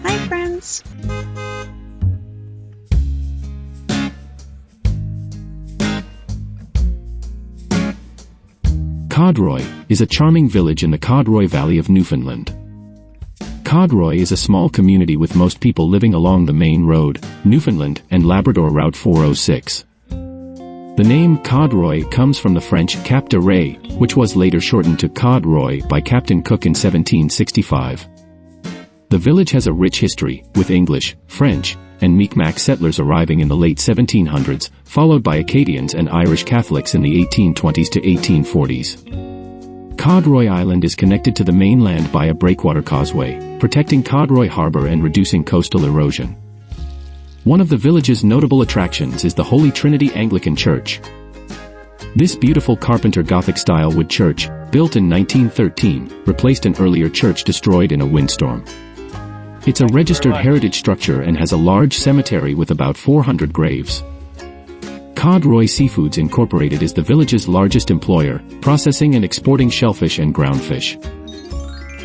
Hi friends! Codroy is a charming village in the Codroy Valley of Newfoundland. Codroy is a small community with most people living along the main road, Newfoundland and Labrador Route 406. The name Codroy comes from the French Cap de Ray, which was later shortened to Codroy by Captain Cook in 1765. The village has a rich history, with English, French, and Mi'kmaq settlers arriving in the late 1700s, followed by Acadians and Irish Catholics in the 1820s to 1840s. Codroy Island is connected to the mainland by a breakwater causeway, protecting Codroy Harbor and reducing coastal erosion. One of the village's notable attractions is the Holy Trinity Anglican Church. This beautiful Carpenter Gothic-style wood church, built in 1913, replaced an earlier church destroyed in a windstorm. It's a registered heritage structure and has a large cemetery with about 400 graves. Codroy Seafoods Incorporated is the village's largest employer, processing and exporting shellfish and ground fish.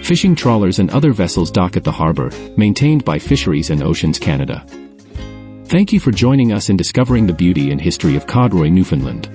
Fishing trawlers and other vessels dock at the harbor, maintained by Fisheries and Oceans Canada. Thank you for joining us in discovering the beauty and history of Codroy, Newfoundland.